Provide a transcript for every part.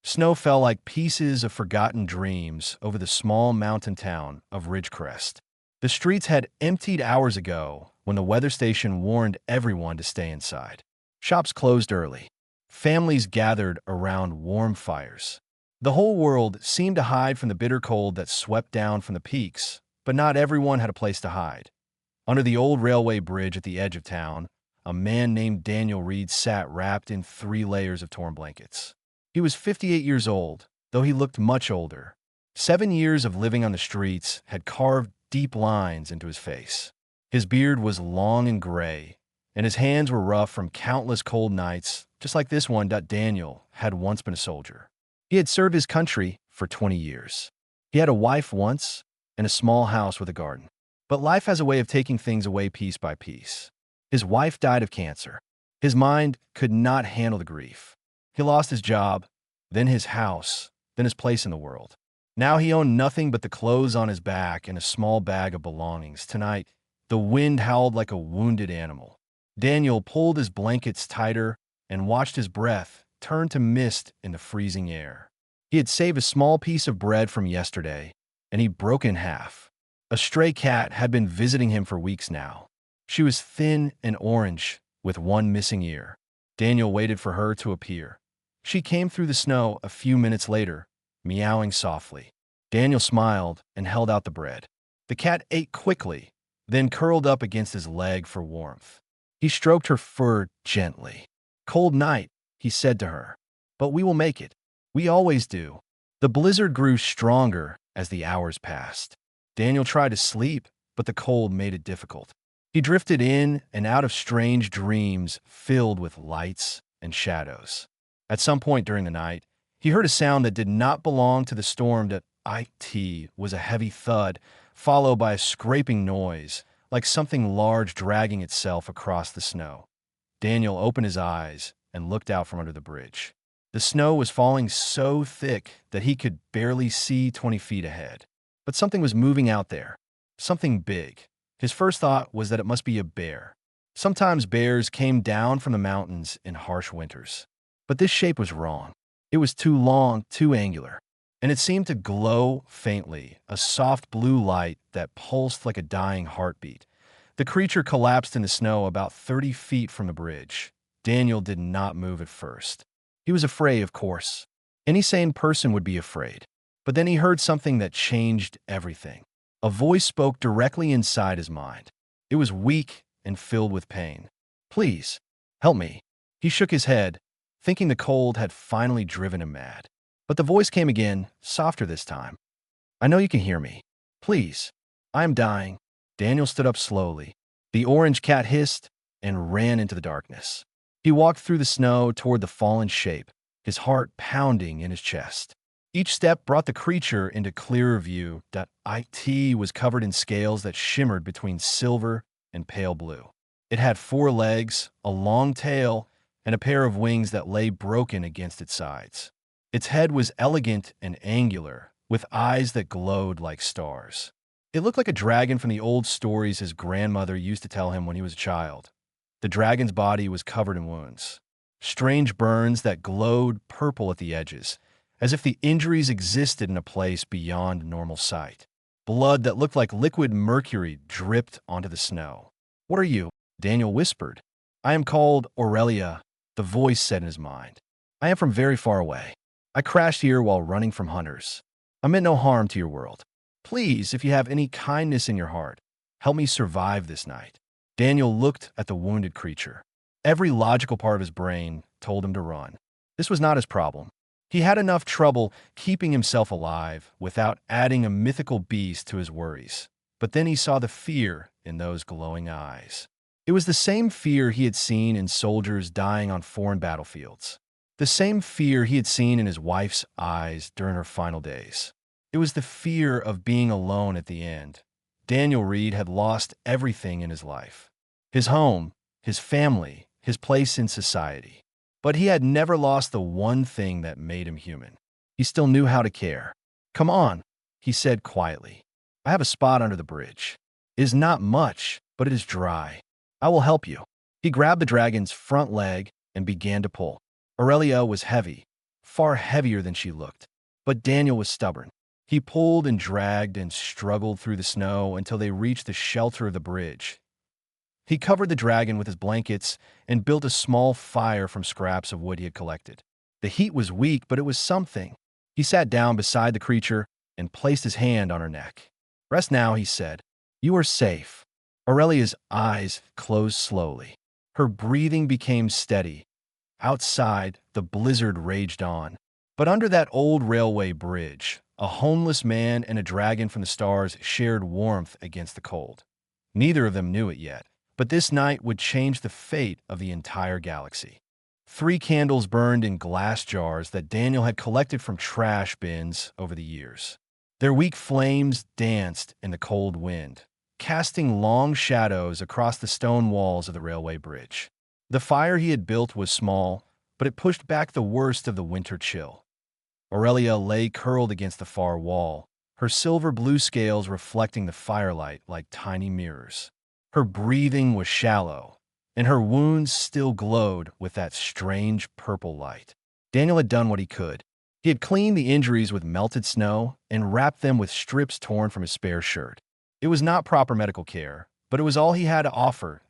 Snow fell like pieces of forgotten dreams over the small mountain town of Ridgecrest. The streets had emptied hours ago when the weather station warned everyone to stay inside. Shops closed early. Families gathered around warm fires. The whole world seemed to hide from the bitter cold that swept down from the peaks, but not everyone had a place to hide. Under the old railway bridge at the edge of town, a man named Daniel Reed sat wrapped in 3 layers of torn blankets. He was 58 years old, though he looked much older. 7 years of living on the streets had carved deep lines into his face. His beard was long and gray, and his hands were rough from countless cold nights, just like this one. Daniel had once been a soldier. He had served his country for 20 years. He had a wife once and a small house with a garden. But life has a way of taking things away piece by piece. His wife died of cancer. His mind could not handle the grief. He lost his job, then his house, then his place in the world. Now he owned nothing but the clothes on his back and a small bag of belongings. Tonight, the wind howled like a wounded animal. Daniel pulled his blankets tighter and watched his breath turn to mist in the freezing air. He had saved a small piece of bread from yesterday, and he broke it in half. A stray cat had been visiting him for weeks now. She was thin and orange, with one missing ear. Daniel waited for her to appear. She came through the snow a few minutes later, meowing softly. Daniel smiled and held out the bread. The cat ate quickly, then curled up against his leg for warmth. He stroked her fur gently. "Cold night," he said to her, "but we will make it. We always do." The blizzard grew stronger as the hours passed. Daniel tried to sleep, but the cold made it difficult. He drifted in and out of strange dreams filled with lights and shadows. At some point during the night, he heard a sound that did not belong to the storm. That it was a heavy thud, followed by a scraping noise, like something large dragging itself across the snow. Daniel opened his eyes and looked out from under the bridge. The snow was falling so thick that he could barely see 20 feet ahead. But something was moving out there, something big. His first thought was that it must be a bear. Sometimes bears came down from the mountains in harsh winters. But this shape was wrong. It was too long, too angular, and it seemed to glow faintly, a soft blue light that pulsed like a dying heartbeat. The creature collapsed in the snow about 30 feet from the bridge. Daniel did not move at first. He was afraid, of course. Any sane person would be afraid. But then he heard something that changed everything. A voice spoke directly inside his mind. It was weak and filled with pain. "Please, help me." He shook his head, thinking the cold had finally driven him mad. But the voice came again, softer this time. "I know you can hear me. Please, I am dying." Daniel stood up slowly. The orange cat hissed and ran into the darkness. He walked through the snow toward the fallen shape, his heart pounding in his chest. Each step brought the creature into clearer view. It was covered in scales that shimmered between silver and pale blue. It had 4 legs, a long tail, and a pair of wings that lay broken against its sides. Its head was elegant and angular, with eyes that glowed like stars. It looked like a dragon from the old stories his grandmother used to tell him when he was a child. The dragon's body was covered in wounds, strange burns that glowed purple at the edges, as if the injuries existed in a place beyond normal sight. Blood that looked like liquid mercury dripped onto the snow. "What are you?" Daniel whispered. "I am called Aurelia," the voice said in his mind. "I am from very far away. I crashed here while running from hunters. I meant no harm to your world. Please, if you have any kindness in your heart, help me survive this night." Daniel looked at the wounded creature. Every logical part of his brain told him to run. This was not his problem. He had enough trouble keeping himself alive without adding a mythical beast to his worries. But then he saw the fear in those glowing eyes. It was the same fear he had seen in soldiers dying on foreign battlefields. The same fear he had seen in his wife's eyes during her final days. It was the fear of being alone at the end. Daniel Reed had lost everything in his life. His home, his family, his place in society. But he had never lost the one thing that made him human. He still knew how to care. "Come on," he said quietly. "I have a spot under the bridge. It is not much, but it is dry. I will help you." He grabbed the dragon's front leg and began to pull. Aurelia was heavy, far heavier than she looked. But Daniel was stubborn. He pulled and dragged and struggled through the snow until they reached the shelter of the bridge. He covered the dragon with his blankets and built a small fire from scraps of wood he had collected. The heat was weak, but it was something. He sat down beside the creature and placed his hand on her neck. "Rest now," he said. "You are safe." Aurelia's eyes closed slowly. Her breathing became steady. Outside, the blizzard raged on. But under that old railway bridge, a homeless man and a dragon from the stars shared warmth against the cold. Neither of them knew it yet, but this night would change the fate of the entire galaxy. 3 candles burned in glass jars that Daniel had collected from trash bins over the years. Their weak flames danced in the cold wind, casting long shadows across the stone walls of the railway bridge. The fire he had built was small, but it pushed back the worst of the winter chill. Aurelia lay curled against the far wall, her silver-blue scales reflecting the firelight like tiny mirrors. Her breathing was shallow, and her wounds still glowed with that strange purple light. Daniel had done what he could. He had cleaned the injuries with melted snow and wrapped them with strips torn from his spare shirt. It was not proper medical care, but it was all he had to offer.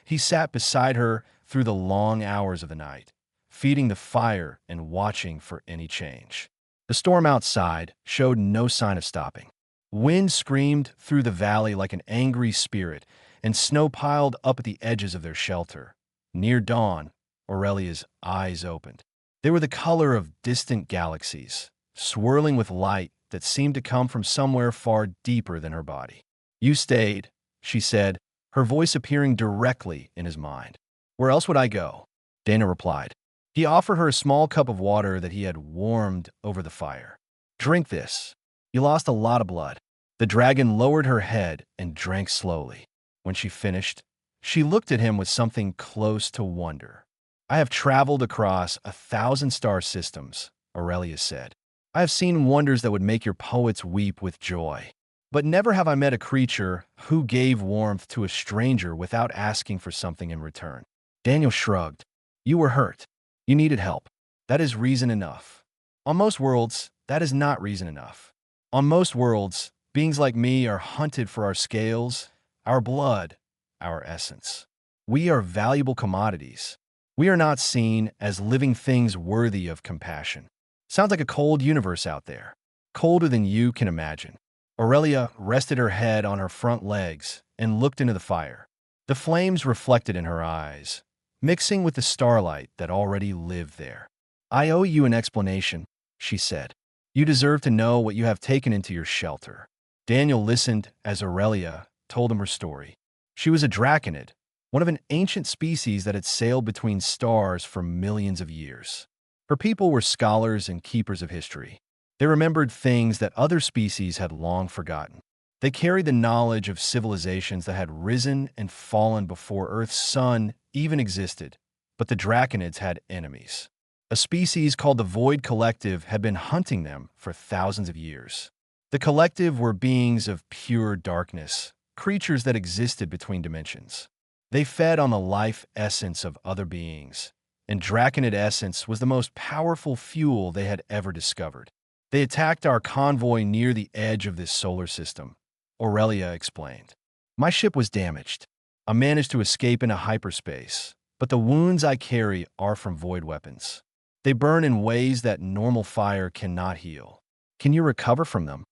He sat beside her through the long hours of the night, feeding the fire and watching for any change. The storm outside showed no sign of stopping. Wind screamed through the valley like an angry spirit, and snow piled up at the edges of their shelter. Near dawn, Aurelia's eyes opened. They were the color of distant galaxies, swirling with light that seemed to come from somewhere far deeper than her body. "You stayed," she said, her voice appearing directly in his mind. "Where else would I go?" Dana replied. He offered her a small cup of water that he had warmed over the fire. "Drink this. You lost a lot of blood." The dragon lowered her head and drank slowly. When she finished, she looked at him with something close to wonder. "I have traveled across 1,000 star systems," Aurelia said. "I have seen wonders that would make your poets weep with joy. But never have I met a creature who gave warmth to a stranger without asking for something in return." Daniel shrugged. "You were hurt. You needed help. That is reason enough. On most worlds, that is not reason enough. On most worlds, beings like me are hunted for our scales, our blood, our essence. We are valuable commodities. We are not seen as living things worthy of compassion. Sounds like a cold universe out there, colder than you can imagine." Aurelia rested her head on her front legs and looked into the fire. The flames reflected in her eyes, mixing with the starlight that already lived there. "I owe you an explanation," she said. "You deserve to know what you have taken into your shelter." Daniel listened as Aurelia told him her story. She was a draconid, one of an ancient species that had sailed between stars for millions of years. Her people were scholars and keepers of history. They remembered things that other species had long forgotten. They carried the knowledge of civilizations that had risen and fallen before Earth's sun even existed. But the draconids had enemies. A species called the Void Collective had been hunting them for thousands of years. The Collective were beings of pure darkness, creatures that existed between dimensions. They fed on the life essence of other beings, and draconid essence was the most powerful fuel they had ever discovered. They attacked our convoy near the edge of this solar system, Aurelia explained. "My ship was damaged. I managed to escape into hyperspace, but the wounds I carry are from void weapons. They burn in ways that normal fire cannot heal." "Can you recover from them?"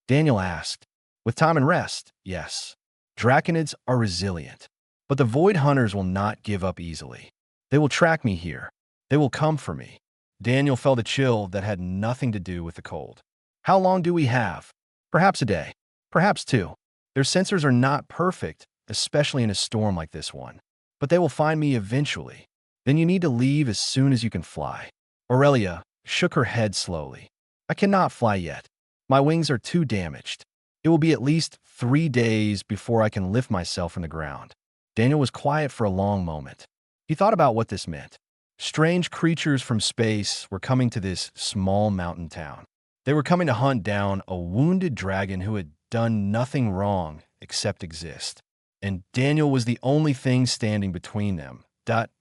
Daniel asked. "With time and rest, yes. Draconids are resilient, but the Void Hunters will not give up easily. They will track me here. They will come for me." Daniel felt a chill that had nothing to do with the cold. "How long do we have?" "Perhaps a day. Perhaps 2. Their sensors are not perfect, especially in a storm like this one. But they will find me eventually. Then you need to leave as soon as you can fly." Aurelia shook her head slowly. "I cannot fly yet. My wings are too damaged. It will be at least 3 days before I can lift myself from the ground." Daniel was quiet for a long moment. He thought about what this meant. Strange creatures from space were coming to this small mountain town. They were coming to hunt down a wounded dragon who had done nothing wrong except exist. And Daniel was the only thing standing between them.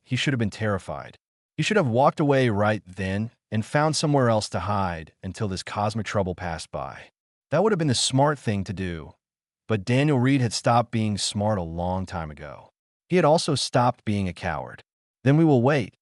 He should have been terrified. He should have walked away right then and found somewhere else to hide until this cosmic trouble passed by. That would have been the smart thing to do, but Daniel Reed had stopped being smart a long time ago. He had also stopped being a coward. Then we will wait,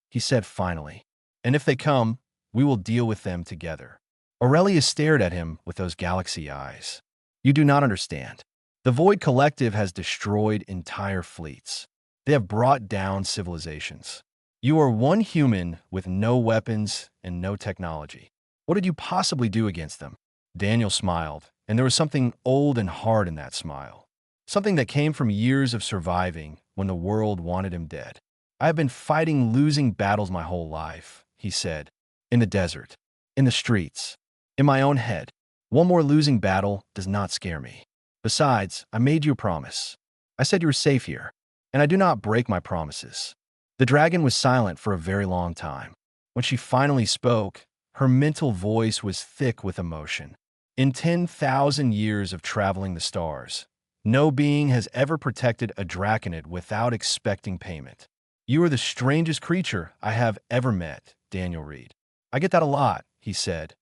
he said finally. And if they come, we will deal with them together. Aurelia stared at him with those galaxy eyes. You do not understand. The Void Collective has destroyed entire fleets. They have brought down civilizations. You are one human with no weapons and no technology. What did you possibly do against them? Daniel smiled, and there was something old and hard in that smile. Something that came from years of surviving when the world wanted him dead. I have been fighting losing battles my whole life, he said. In the desert, in the streets, in my own head. One more losing battle does not scare me. Besides, I made you a promise. I said you were safe here, and I do not break my promises. The dragon was silent for a very long time. When she finally spoke, her mental voice was thick with emotion. In 10,000 years of traveling the stars, no being has ever protected a draconid without expecting payment. You are the strangest creature I have ever met, Daniel Reed. I get that a lot, he said.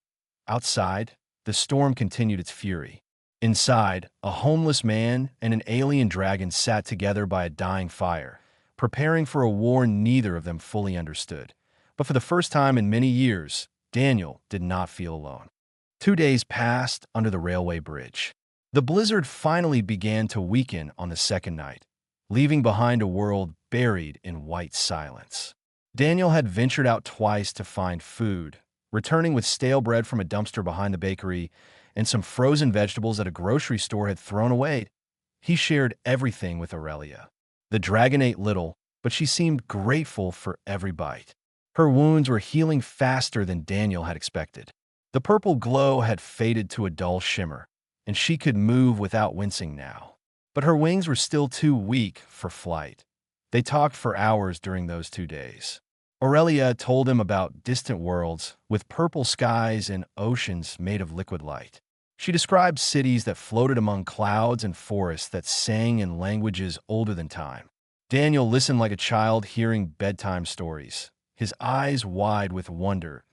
Outside, the storm continued its fury. Inside, a homeless man and an alien dragon sat together by a dying fire, preparing for a war neither of them fully understood. But for the first time in many years, Daniel did not feel alone. 2 days passed under the railway bridge. The blizzard finally began to weaken on the second night, leaving behind a world buried in white silence. Daniel had ventured out twice to find food, returning with stale bread from a dumpster behind the bakery and some frozen vegetables that a grocery store had thrown away. He shared everything with Aurelia. The dragon ate little, but she seemed grateful for every bite. Her wounds were healing faster than Daniel had expected. The purple glow had faded to a dull shimmer, and she could move without wincing now. But her wings were still too weak for flight. They talked for hours during those 2 days. Aurelia told him about distant worlds with purple skies and oceans made of liquid light. She described cities that floated among clouds and forests that sang in languages older than time. Daniel listened like a child hearing bedtime stories, his eyes wide with wonder.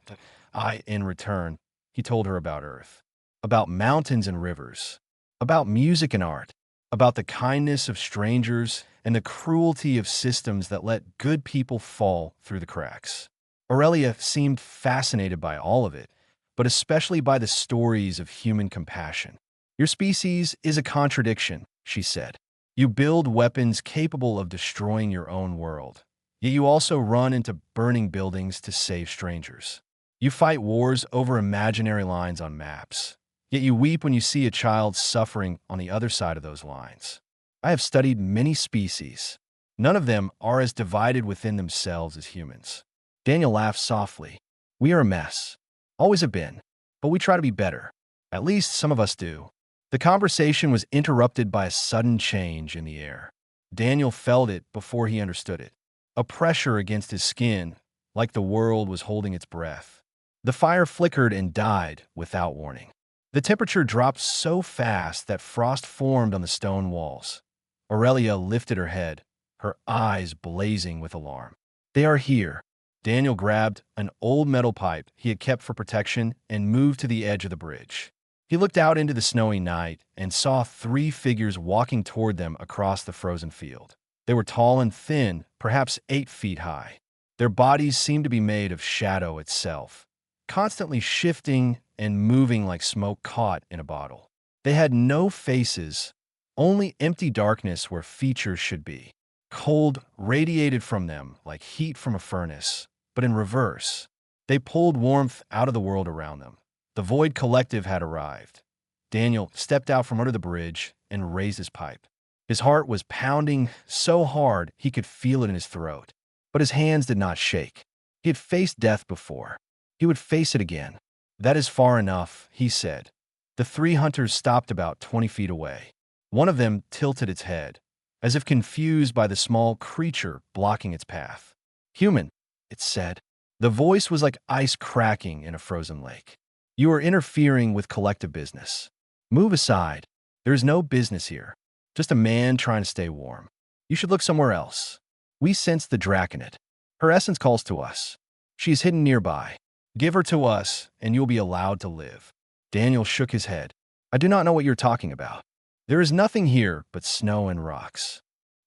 In return, he told her about Earth, about mountains and rivers, about music and art, about the kindness of strangers and the cruelty of systems that let good people fall through the cracks. Aurelia seemed fascinated by all of it, but especially by the stories of human compassion. Your species is a contradiction, she said. You build weapons capable of destroying your own world, yet you also run into burning buildings to save strangers. You fight wars over imaginary lines on maps, yet you weep when you see a child suffering on the other side of those lines. I have studied many species. None of them are as divided within themselves as humans. Daniel laughed softly. We are a mess. Always have been. But we try to be better. At least some of us do. The conversation was interrupted by a sudden change in the air. Daniel felt it before he understood it. A pressure against his skin, like the world was holding its breath. The fire flickered and died without warning. The temperature dropped so fast that frost formed on the stone walls. Aurelia lifted her head, her eyes blazing with alarm. They are here. Daniel grabbed an old metal pipe he had kept for protection and moved to the edge of the bridge. He looked out into the snowy night and saw 3 figures walking toward them across the frozen field. They were tall and thin, perhaps 8 feet high. Their bodies seemed to be made of shadow itself, constantly shifting and moving like smoke caught in a bottle. They had no faces, only empty darkness where features should be. Cold radiated from them like heat from a furnace, but in reverse. They pulled warmth out of the world around them. The Void Collective had arrived. Daniel stepped out from under the bridge and raised his pipe. His heart was pounding so hard he could feel it in his throat, but his hands did not shake. He had faced death before. He would face it again. That is far enough, he said. The 3 hunters stopped about 20 feet away. One of them tilted its head, as if confused by the small creature blocking its path. Human, it said. The voice was like ice cracking in a frozen lake. You are interfering with collective business. Move aside. There is no business here. Just a man trying to stay warm. You should look somewhere else. We sense the draconid. Her essence calls to us. She is hidden nearby. Give her to us, and you'll be allowed to live." Daniel shook his head. "I do not know what you're talking about. There is nothing here but snow and rocks."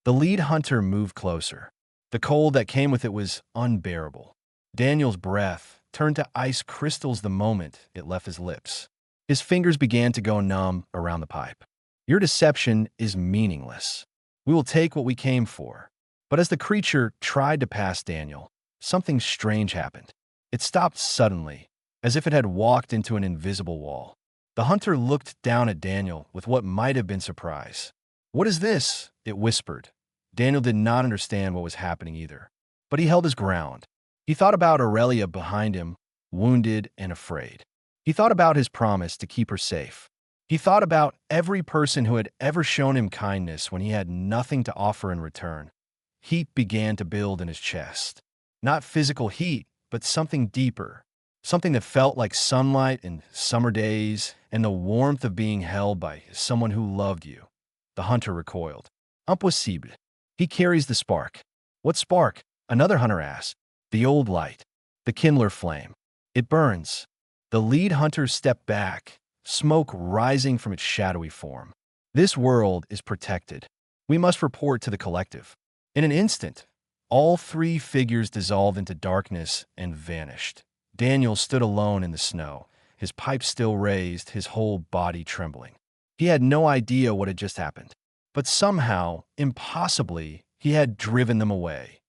The lead hunter moved closer. The cold that came with it was unbearable. Daniel's breath turned to ice crystals the moment it left his lips. His fingers began to go numb around the pipe. "Your deception is meaningless. We will take what we came for." But as the creature tried to pass Daniel, something strange happened. It stopped suddenly, as if it had walked into an invisible wall. The hunter looked down at Daniel with what might have been surprise. "What is this?" it whispered. Daniel did not understand what was happening either, but he held his ground. He thought about Aurelia behind him, wounded and afraid. He thought about his promise to keep her safe. He thought about every person who had ever shown him kindness when he had nothing to offer in return. Heat began to build in his chest. Not physical heat, but something deeper. Something that felt like sunlight in summer days and the warmth of being held by someone who loved you. The hunter recoiled. "Impossible. He carries the spark." "What spark?" another hunter asked. "The old light. The kindler flame. It burns." The lead hunter stepped back, smoke rising from its shadowy form. "This world is protected. We must report to the collective." In an instant, all three figures dissolved into darkness and vanished. Daniel stood alone in the snow, his pipe still raised, his whole body trembling. He had no idea what had just happened, but somehow, impossibly, he had driven them away.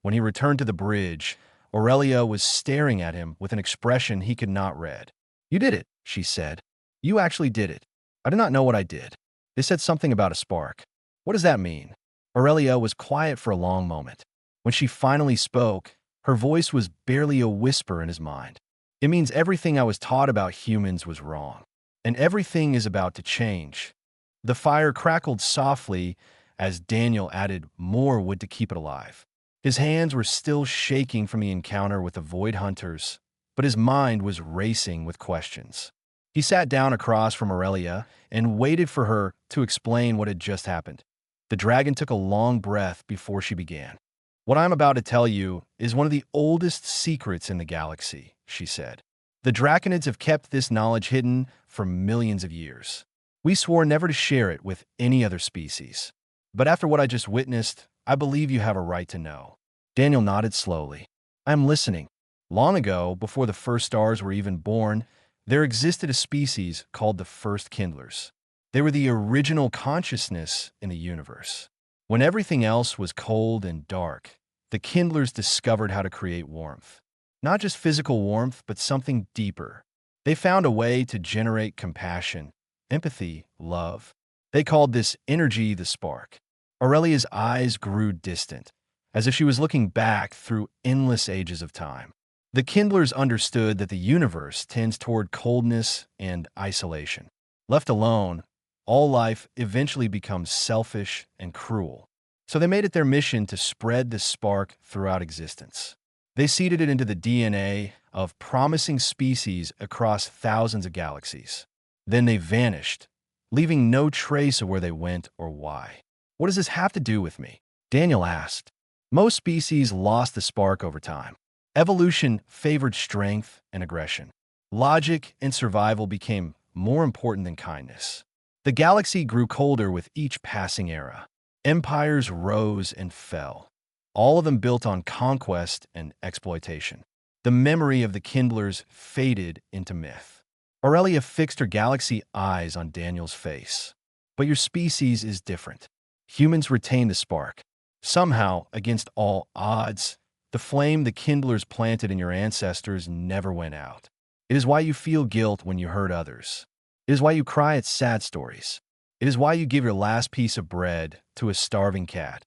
When he returned to the bridge, Aurelia was staring at him with an expression he could not read. "You did it," she said. "You actually did it." "I do not know what I did." They said something about a spark. "What does that mean?" Aurelia was quiet for a long moment. When she finally spoke, her voice was barely a whisper in his mind. "It means everything I was taught about humans was wrong, and everything is about to change." The fire crackled softly as Daniel added more wood to keep it alive. His hands were still shaking from the encounter with the Void Hunters, but his mind was racing with questions. He sat down across from Aurelia and waited for her to explain what had just happened. The dragon took a long breath before she began. "What I'm about to tell you is one of the oldest secrets in the galaxy," she said. "The Draconids have kept this knowledge hidden for millions of years. We swore never to share it with any other species. But after what I just witnessed, I believe you have a right to know." Daniel nodded slowly. "I am listening. Long ago, before the first stars were even born, there existed a species called the First Kindlers. They were the original consciousness in the universe. When everything else was cold and dark, the Kindlers discovered how to create warmth. Not just physical warmth, but something deeper. They found a way to generate compassion, empathy, love. They called this energy the spark." Aurelia's eyes grew distant, as if she was looking back through endless ages of time. The Kindlers understood that the universe tends toward coldness and isolation. Left alone, all life eventually becomes selfish and cruel. So they made it their mission to spread the spark throughout existence. They seeded it into the DNA of promising species across thousands of galaxies. Then they vanished, leaving no trace of where they went or why. "What does this have to do with me?" Daniel asked. "Most species lost the spark over time. Evolution favored strength and aggression. Logic and survival became more important than kindness. The galaxy grew colder with each passing era. Empires rose and fell, all of them built on conquest and exploitation. The memory of the Kindlers faded into myth." Aurelia fixed her galaxy eyes on Daniel's face. "But your species is different. Humans retain the spark. Somehow, against all odds, the flame the Kindlers planted in your ancestors never went out. It is why you feel guilt when you hurt others. It is why you cry at sad stories. It is why you give your last piece of bread to a starving cat,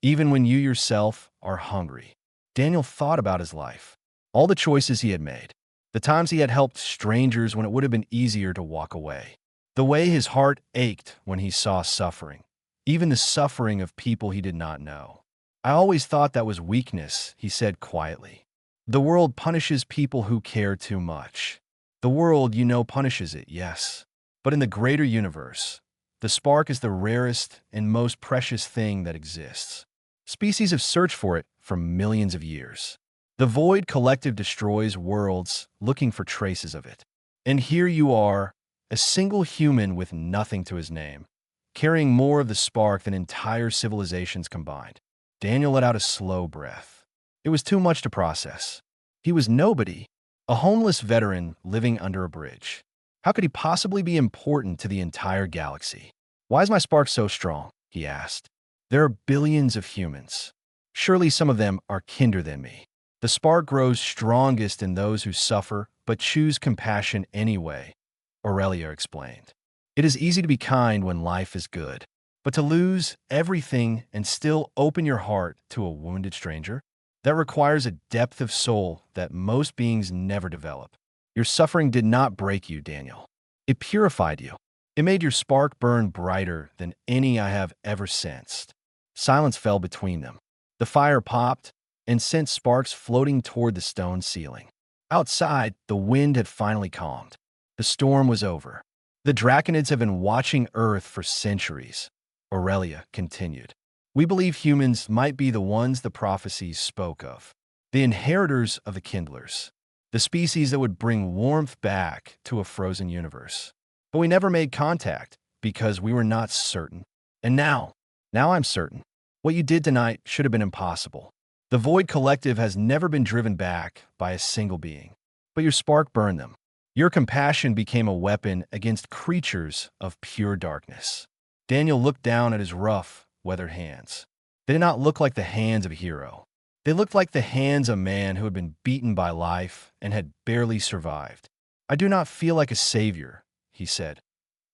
even when you yourself are hungry." Daniel thought about his life, all the choices he had made, the times he had helped strangers when it would have been easier to walk away, the way his heart ached when he saw suffering, even the suffering of people he did not know. "I always thought that was weakness," he said quietly. "The world punishes people who care too much. The world, punishes it, yes. But in the greater universe, the spark is the rarest and most precious thing that exists. Species have searched for it for millions of years. The Void Collective destroys worlds looking for traces of it. And here you are, a single human with nothing to his name, carrying more of the spark than entire civilizations combined. Daniel let out a slow breath. It was too much to process. He was nobody, a homeless veteran living under a bridge. How could he possibly be important to the entire galaxy? Why is my spark so strong? He asked. There are billions of humans. Surely some of them are kinder than me. The spark grows strongest in those who suffer but choose compassion anyway, Aurelia explained. It is easy to be kind when life is good, but to lose everything and still open your heart to a wounded stranger? That requires a depth of soul that most beings never develop. Your suffering did not break you, Daniel. It purified you. It made your spark burn brighter than any I have ever sensed. Silence fell between them. The fire popped and sent sparks floating toward the stone ceiling. Outside, the wind had finally calmed. The storm was over. The Draconids have been watching Earth for centuries, Aurelia continued. We believe humans might be the ones the prophecies spoke of, the inheritors of the Kindlers, the species that would bring warmth back to a frozen universe. But we never made contact because we were not certain. And now I'm certain. What you did tonight should have been impossible. The Void Collective has never been driven back by a single being, but your spark burned them. Your compassion became a weapon against creatures of pure darkness. Daniel looked down at his rough, weathered hands. They did not look like the hands of a hero. They looked like the hands of a man who had been beaten by life and had barely survived. I do not feel like a savior, he said.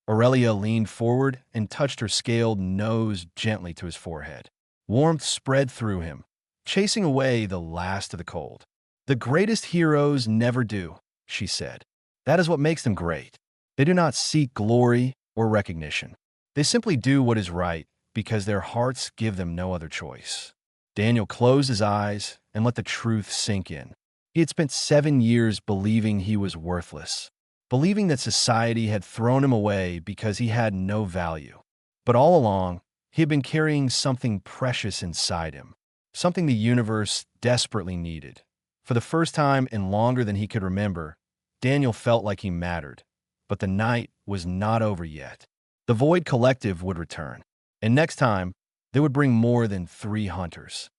Aurelia leaned forward and touched her scaled nose gently to his forehead. Warmth spread through him, chasing away the last of the cold. The greatest heroes never do, she said. That is what makes them great. They do not seek glory or recognition. They simply do what is right because their hearts give them no other choice. Daniel closed his eyes and let the truth sink in. He had spent 7 years believing he was worthless, believing that society had thrown him away because he had no value. But all along, he had been carrying something precious inside him, something the universe desperately needed. For the first time in longer than he could remember, Daniel felt like he mattered. But the night was not over yet. The Void Collective would return, and next time, they would bring more than 3 hunters.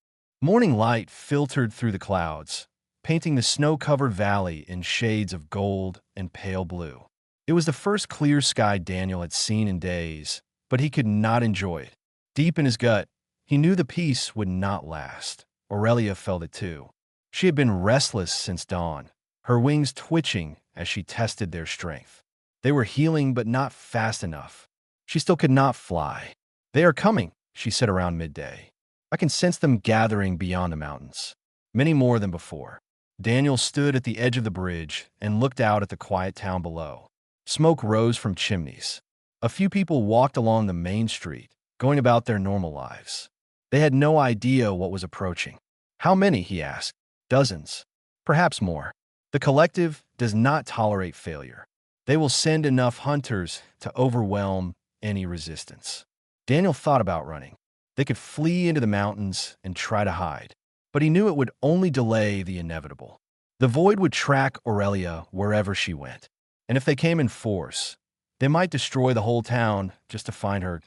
Morning light filtered through the clouds, painting the snow-covered valley in shades of gold and pale blue. It was the first clear sky Daniel had seen in days, but he could not enjoy it. Deep in his gut, he knew the peace would not last. Aurelia felt it too. She had been restless since dawn, her wings twitching as she tested their strength. They were healing but not fast enough. She still could not fly. They are coming, she said around midday. I can sense them gathering beyond the mountains. Many more than before. Daniel stood at the edge of the bridge and looked out at the quiet town below. Smoke rose from chimneys. A few people walked along the main street, going about their normal lives. They had no idea what was approaching. How many, he asked. Dozens. Perhaps more. The collective does not tolerate failure. They will send enough hunters to overwhelm any resistance. Daniel thought about running. They could flee into the mountains and try to hide, but he knew it would only delay the inevitable. The Void would track Aurelia wherever she went, and if they came in force, they might destroy the whole town just to find her.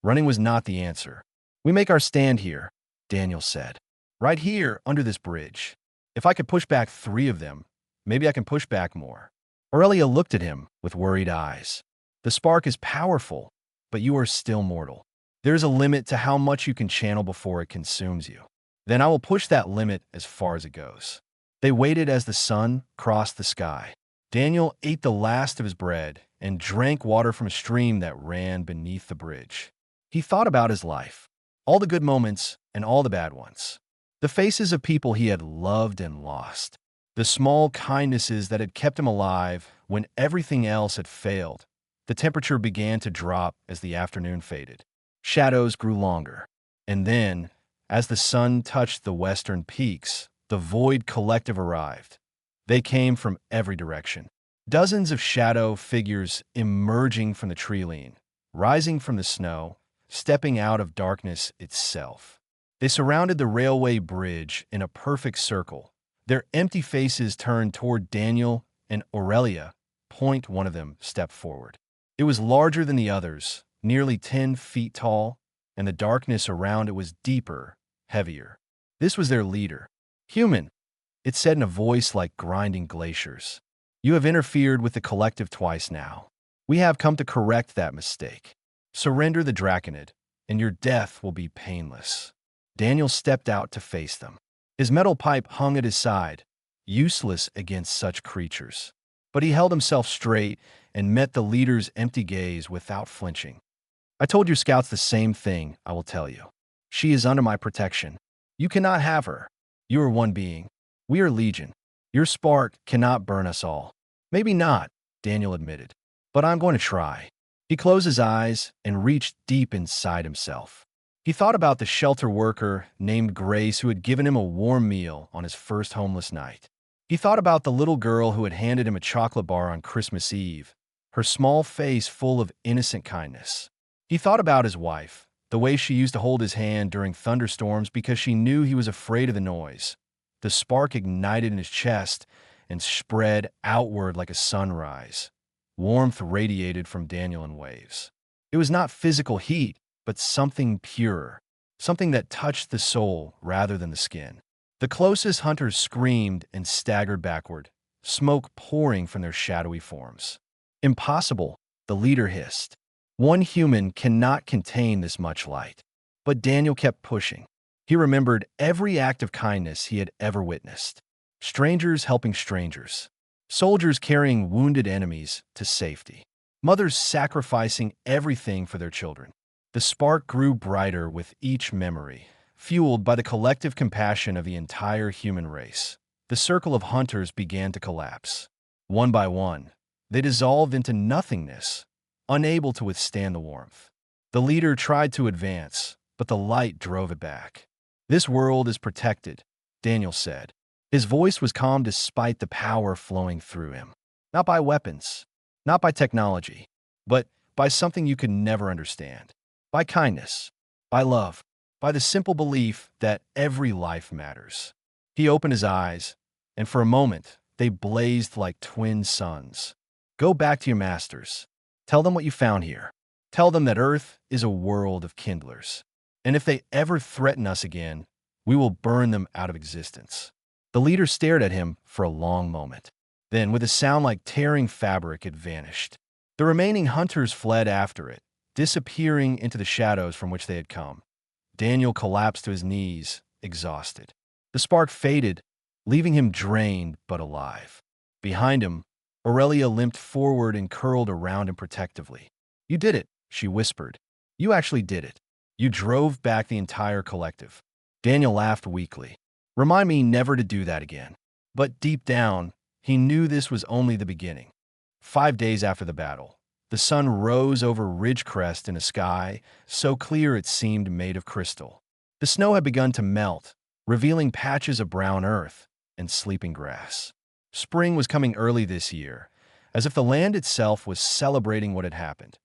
Running was not the answer. We make our stand here, Daniel said. Right here, under this bridge. If I could push back 3 of them, maybe I can push back more. Aurelia looked at him with worried eyes. The spark is powerful, but you are still mortal. There is a limit to how much you can channel before it consumes you. Then I will push that limit as far as it goes. They waited as the sun crossed the sky. Daniel ate the last of his bread and drank water from a stream that ran beneath the bridge. He thought about his life, all the good moments and all the bad ones. The faces of people he had loved and lost. The small kindnesses that had kept him alive when everything else had failed. The temperature began to drop as the afternoon faded. Shadows grew longer. And then, as the sun touched the western peaks, the Void Collective arrived. They came from every direction. Dozens of shadow figures emerging from the tree line, rising from the snow, stepping out of darkness itself. They surrounded the railway bridge in a perfect circle. Their empty faces turned toward Daniel and Aurelia. One of them stepped forward. It was larger than the others, nearly 10 feet tall, and the darkness around it was deeper, heavier. This was their leader. Human, it said in a voice like grinding glaciers. You have interfered with the collective twice now. We have come to correct that mistake. Surrender the Draconid, and your death will be painless. Daniel stepped out to face them. His metal pipe hung at his side, useless against such creatures. But he held himself straight and met the leader's empty gaze without flinching. I told your scouts the same thing, I will tell you. She is under my protection. You cannot have her. You are one being. We are legion. Your spark cannot burn us all. Maybe not, Daniel admitted. But I'm going to try. He closed his eyes and reached deep inside himself. He thought about the shelter worker named Grace who had given him a warm meal on his first homeless night. He thought about the little girl who had handed him a chocolate bar on Christmas Eve, her small face full of innocent kindness. He thought about his wife, the way she used to hold his hand during thunderstorms because she knew he was afraid of the noise. The spark ignited in his chest and spread outward like a sunrise. Warmth radiated from Daniel in waves. It was not physical heat, but something purer, something that touched the soul rather than the skin. The closest hunters screamed and staggered backward, smoke pouring from their shadowy forms. Impossible, the leader hissed. One human cannot contain this much light. But Daniel kept pushing. He remembered every act of kindness he had ever witnessed. Strangers helping strangers. Soldiers carrying wounded enemies to safety. Mothers sacrificing everything for their children. The spark grew brighter with each memory, fueled by the collective compassion of the entire human race. The circle of hunters began to collapse. One by one, they dissolved into nothingness, unable to withstand the warmth. The leader tried to advance, but the light drove it back. This world is protected, Daniel said. His voice was calm despite the power flowing through him. Not by weapons, not by technology, but by something you could never understand. By kindness, by love, by the simple belief that every life matters. He opened his eyes, and for a moment, they blazed like twin suns. Go back to your masters. Tell them what you found here. Tell them that Earth is a world of kindlers. And if they ever threaten us again, we will burn them out of existence. The leader stared at him for a long moment. Then, with a sound like tearing fabric, it vanished. The remaining hunters fled after it, disappearing into the shadows from which they had come. Daniel collapsed to his knees, exhausted. The spark faded, leaving him drained but alive. Behind him, Aurelia limped forward and curled around him protectively. You did it, she whispered. You actually did it. You drove back the entire collective. Daniel laughed weakly. Remind me never to do that again. But deep down, he knew this was only the beginning. 5 days after the battle, the sun rose over Ridgecrest in a sky so clear it seemed made of crystal. The snow had begun to melt, revealing patches of brown earth and sleeping grass. Spring was coming early this year, as if the land itself was celebrating what had happened.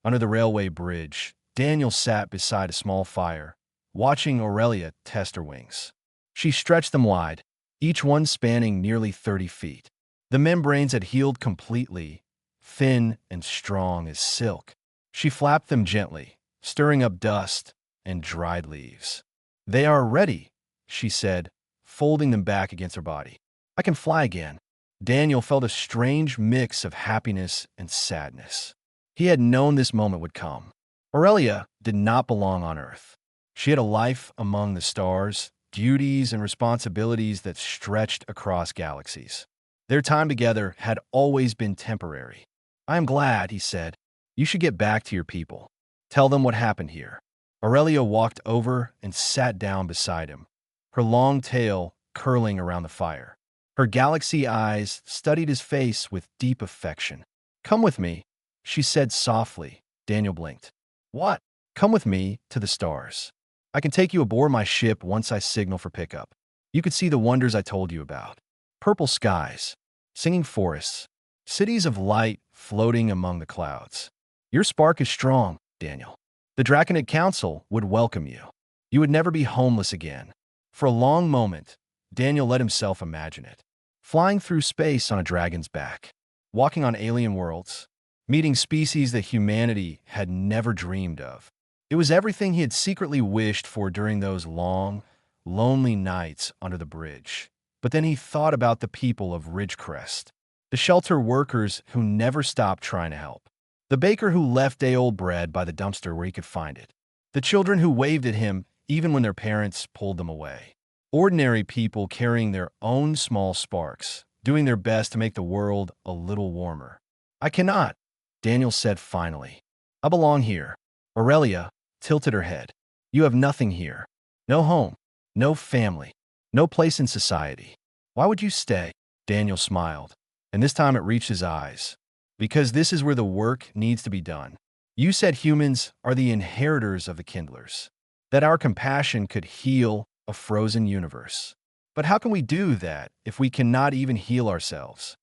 Under the railway bridge, Daniel sat beside a small fire, watching Aurelia test her wings. She stretched them wide, each one spanning nearly 30 feet. The membranes had healed completely, thin and strong as silk. She flapped them gently, stirring up dust and dried leaves. They are ready, she said, folding them back against her body. I can fly again. Daniel felt a strange mix of happiness and sadness. He had known this moment would come. Aurelia did not belong on Earth. She had a life among the stars, duties and responsibilities that stretched across galaxies. Their time together had always been temporary. I am glad, he said. You should get back to your people. Tell them what happened here. Aurelia walked over and sat down beside him, her long tail curling around the fire. Her galaxy eyes studied his face with deep affection. Come with me, she said softly. Daniel blinked. What? Come with me to the stars. I can take you aboard my ship once I signal for pickup. You could see the wonders I told you about. Purple skies, singing forests, cities of light floating among the clouds. Your spark is strong, Daniel. The Draconid Council would welcome you. You would never be homeless again. For a long moment, Daniel let himself imagine it. Flying through space on a dragon's back, walking on alien worlds, meeting species that humanity had never dreamed of. It was everything he had secretly wished for during those long, lonely nights under the bridge. But then he thought about the people of Ridgecrest, the shelter workers who never stopped trying to help, the baker who left day-old bread by the dumpster where he could find it, the children who waved at him even when their parents pulled them away. Ordinary people carrying their own small sparks, doing their best to make the world a little warmer. I cannot, Daniel said finally. I belong here. Aurelia tilted her head. You have nothing here. No home, no family, no place in society. Why would you stay? Daniel smiled, and this time it reached his eyes. Because this is where the work needs to be done. You said humans are the inheritors of the kindlers, that our compassion could heal a frozen universe. But how can we do that if we cannot even heal ourselves?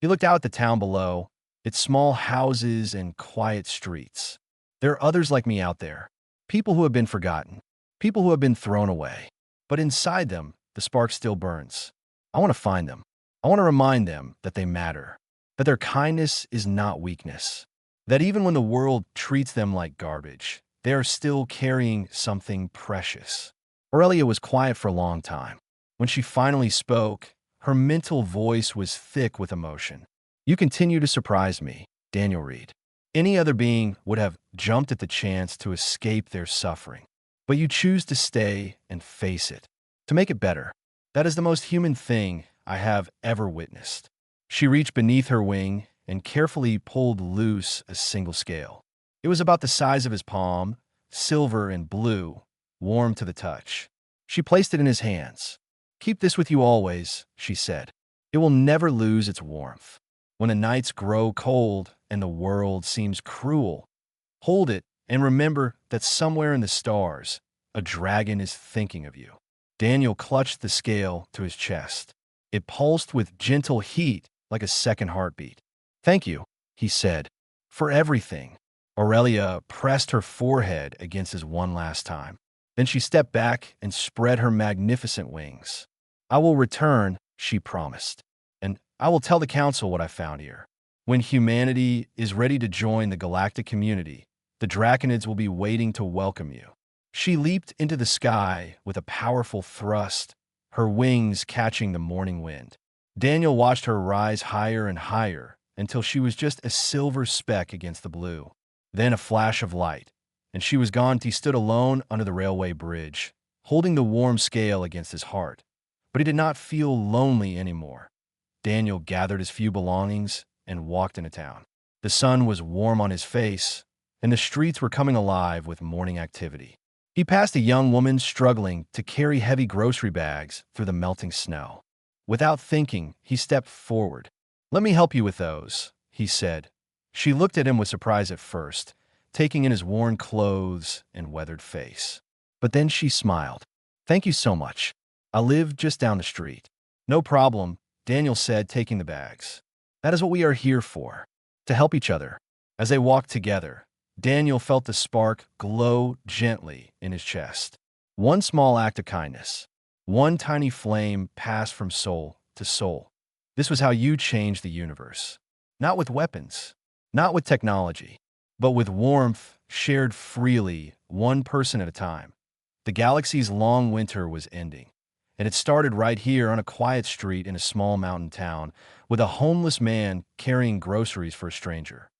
He looked out at the town below, its small houses and quiet streets. There are others like me out there, people who have been forgotten, people who have been thrown away. But inside them, the spark still burns. I want to find them. I want to remind them that they matter, that their kindness is not weakness, that even when the world treats them like garbage, they are still carrying something precious. Aurelia was quiet for a long time. When she finally spoke, her mental voice was thick with emotion. You continue to surprise me, Daniel read. Any other being would have jumped at the chance to escape their suffering. But you choose to stay and face it, to make it better. That is the most human thing I have ever witnessed. She reached beneath her wing and carefully pulled loose a single scale. It was about the size of his palm, silver and blue, warm to the touch. She placed it in his hands. Keep this with you always, she said. It will never lose its warmth. When the nights grow cold and the world seems cruel, hold it and remember that somewhere in the stars, a dragon is thinking of you. Daniel clutched the scale to his chest. It pulsed with gentle heat like a second heartbeat. Thank you, he said, for everything. Aurelia pressed her forehead against his one last time. Then she stepped back and spread her magnificent wings. I will return, she promised, and I will tell the council what I found here. When humanity is ready to join the galactic community, the Draconids will be waiting to welcome you. She leaped into the sky with a powerful thrust, her wings catching the morning wind. Daniel watched her rise higher and higher until she was just a silver speck against the blue. Then a flash of light, and she was gone. He stood alone under the railway bridge, holding the warm scale against his heart. But he did not feel lonely anymore. Daniel gathered his few belongings and walked into town. The sun was warm on his face, and the streets were coming alive with morning activity. He passed a young woman struggling to carry heavy grocery bags through the melting snow. Without thinking, he stepped forward. Let me help you with those, he said. She looked at him with surprise at first, taking in his worn clothes and weathered face. But then she smiled. Thank you so much. I live just down the street. No problem, Daniel said, taking the bags. That is what we are here for, to help each other. As they walked together, Daniel felt the spark glow gently in his chest. One small act of kindness, one tiny flame passed from soul to soul. This was how you changed the universe. Not with weapons, not with technology, but with warmth shared freely, one person at a time. The galaxy's long winter was ending, and it started right here on a quiet street in a small mountain town with a homeless man carrying groceries for a stranger.